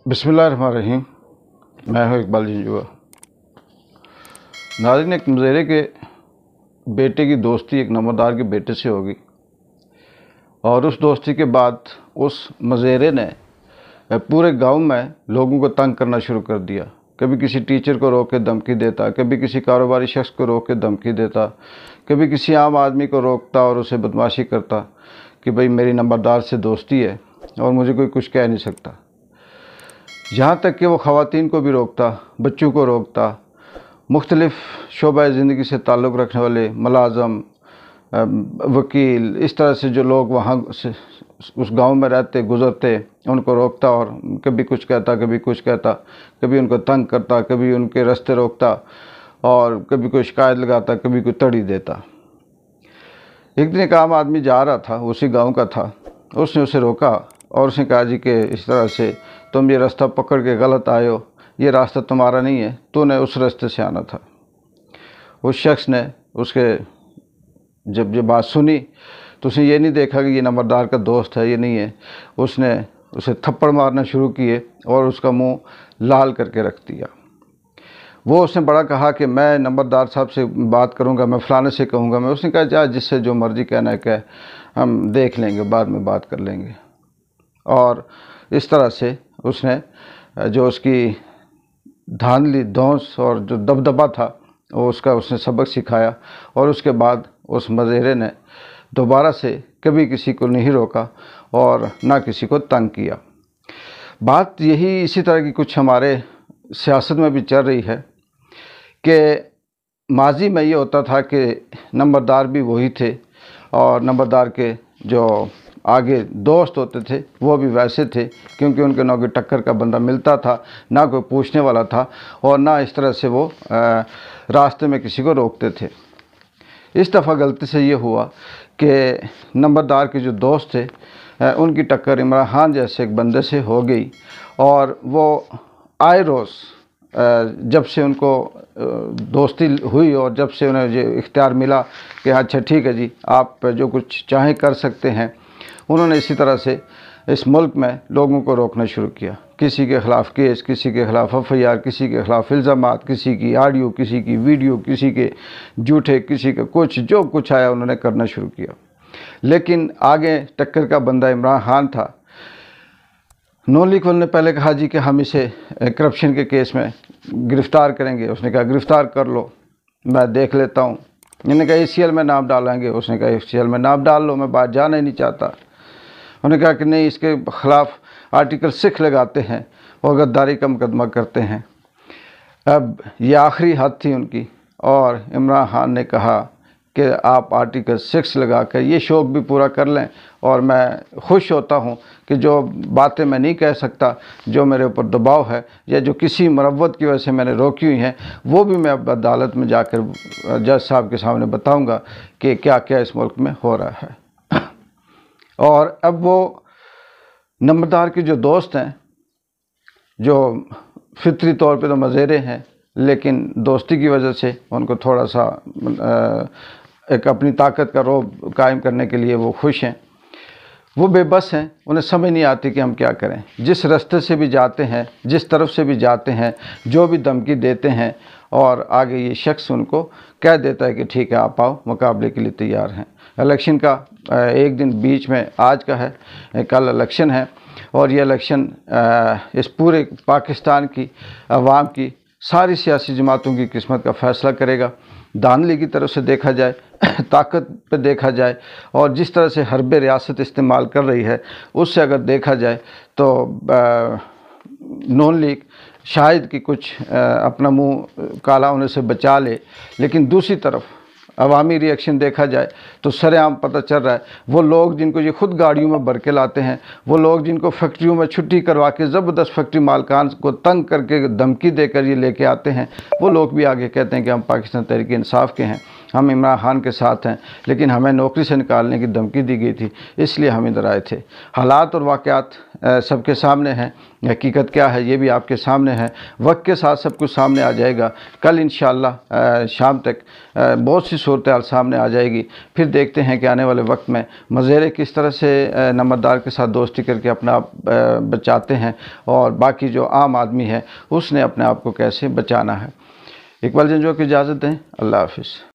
बिस्मिल्लाहिर्रहमानिर्रहीम। मैं हूँ इकबाल जिंजुआ। नाज़रीन, एक मज़ेरे के बेटे की दोस्ती एक नंबरदार के बेटे से होगी और उस दोस्ती के बाद उस मज़ेरे ने पूरे गांव में लोगों को तंग करना शुरू कर दिया। कभी किसी टीचर को रोक के धमकी देता, कभी किसी कारोबारी शख्स को रोक के धमकी देता, कभी किसी आम आदमी को रोकता और उसे बदमाशी करता कि भाई मेरी नंबरदार से दोस्ती है और मुझे कोई कुछ कह नहीं सकता। यहाँ तक कि वो ख़वातीन को भी रोकता, बच्चों को रोकता, मुख्तलिफ़ शोबा ज़िंदगी से ताल्लुक़ रखने वाले मुलाज़म, वकील, इस तरह से जो लोग वहाँ से उस गांव में रहते गुज़रते, उनको रोकता और कभी कुछ कहता, कभी कुछ कहता, कभी उनको तंग करता, कभी उनके रास्ते रोकता और कभी कोई शिकायत लगाता, कभी कोई तड़ी देता। एक दिन एक आम आदमी जा रहा था, उसी गांव का था। उसने उसे रोका और उसने कहा जी कि इस तरह से तुम ये रास्ता पकड़ के गलत आए हो, ये रास्ता तुम्हारा नहीं है, तूने उस रास्ते से आना था। उस शख्स ने उसके जब ये बात सुनी तो उसने ये नहीं देखा कि ये नंबरदार का दोस्त है, ये नहीं है। उसने उसे थप्पड़ मारना शुरू किए और उसका मुंह लाल करके रख दिया। वो उसने बड़ा कहा कि मैं नंबरदार साहब से बात करूंगा, मैं फ़लाने से कहूंगा। मैं उसने कहा जा, जिससे जो मर्ज़ी कहना है कह, हम देख लेंगे, बाद में बात कर लेंगे। और इस तरह से उसने जो उसकी धांधली, धौंस और जो दबदबा था वो उसने सबक सिखाया और उसके बाद उस मज़ेरे ने दोबारा से कभी किसी को नहीं रोका और ना किसी को तंग किया। बात यही इसी तरह की कुछ हमारे सियासत में भी चल रही है कि माजी में ये होता था कि नंबरदार भी वही थे और नंबरदार के जो आगे दोस्त होते थे वो भी वैसे थे, क्योंकि उनके नौके टक्कर का बंदा मिलता था, ना कोई पूछने वाला था और ना इस तरह से वो रास्ते में किसी को रोकते थे। इस दफ़ा गलती से ये हुआ कि नंबरदार के जो दोस्त थे उनकी टक्कर इमरान खान जैसे एक बंदे से हो गई और वो आए रोज़ जब से उनको दोस्ती हुई और जब से उन्हें ये इख्तियार मिला कि अच्छा ठीक है जी, आप जो कुछ चाहें कर सकते हैं, उन्होंने इसी तरह से इस मुल्क में लोगों को रोकना शुरू किया। किसी के ख़िलाफ़ केस, किसी के ख़िलाफ़ एफआईआर, किसी के ख़िलाफ़ इल्ज़ामात, किसी की ऑडियो, किसी की वीडियो, किसी के झूठे, किसी का कुछ, जो कुछ आया उन्होंने करना शुरू किया। लेकिन आगे टक्कर का बंदा इमरान खान था। नून लीग ने पहले कहा जी कि हम इसे करप्शन के केस में गिरफ़्तार करेंगे। उसने कहा गिरफ़्तार कर लो, मैं देख लेता हूँ। इन्होंने कहा ACL में नाम डालेंगे। उसने कहा ACL में नाम डाल लो, मैं बाहर जाना ही नहीं चाहता। उन्होंने कहा कि नहीं, इसके ख़िलाफ़ आर्टिकल 6 लगाते हैं और गद्दारी का मुकदमा करते हैं। अब ये आखिरी हद थी उनकी और इमरान खान ने कहा कि आप आर्टिकल 6 लगा कर ये शौक़ भी पूरा कर लें और मैं खुश होता हूँ कि जो बातें मैं नहीं कह सकता, जो मेरे ऊपर दबाव है या जो किसी मुरव्वत की वजह से मैंने रोकी हुई हैं, वो भी मैं अब अदालत में जाकर जज साहब के सामने बताऊँगा कि क्या क्या इस मुल्क में हो रहा है। और अब वो नंबरदार के जो दोस्त हैं, जो फितरी तौर पे तो मज़ेरे हैं, लेकिन दोस्ती की वजह से उनको थोड़ा सा एक अपनी ताकत का रोब कायम करने के लिए वो खुश हैं। वो बेबस हैं, उन्हें समझ नहीं आती कि हम क्या करें। जिस रास्ते से भी जाते हैं, जिस तरफ से भी जाते हैं, जो भी धमकी देते हैं और आगे ये शख्स उनको कह देता है कि ठीक है आप आओ, मुकाबले के लिए तैयार हैं। इलेक्शन का एक दिन बीच में आज का है, कल इलेक्शन है और ये इलेक्शन इस पूरे पाकिस्तान की आवाम की सारी सियासी जमातों की किस्मत का फ़ैसला करेगा। धांधली की तरफ से देखा जाए, ताकत पे देखा जाए और जिस तरह से हरब रियासत इस्तेमाल कर रही है, उससे अगर देखा जाए तो नून लीग शायद कि कुछ अपना मुंह काला होने से बचा ले। लेकिन दूसरी तरफ अवामी रिएक्शन देखा जाए तो सरेआम पता चल रहा है, वो लोग जिनको ये खुद गाड़ियों में भर के लाते हैं, वो लोग जिनको फैक्ट्रियों में छुट्टी करवा के ज़बरदस्त फैक्ट्री मालकान को तंग करके धमकी देकर ये लेके आते हैं, वो लोग भी आगे कहते हैं कि हम पाकिस्तान तहरीक इंसाफ के हैं हम इमरान खान के साथ हैं, लेकिन हमें नौकरी से निकालने की धमकी दी गई थी, इसलिए हम इधर आए थे। हालात और वाक़यात सबके सामने हैं, हकीकत क्या है ये भी आपके सामने है। वक्त के साथ सब कुछ सामने आ जाएगा। कल इंशाअल्लाह शाम तक बहुत सी सूरत हाल सामने आ जाएगी। फिर देखते हैं कि आने वाले वक्त में मज़ेरे किस तरह से नंबरदार के साथ दोस्ती करके अपना आप बचाते हैं, और बाकी जो आम आदमी है उसने अपने आप को कैसे बचाना है। इकबाल जंजो की इजाज़त दें। अल्लाह हाफ़िज़।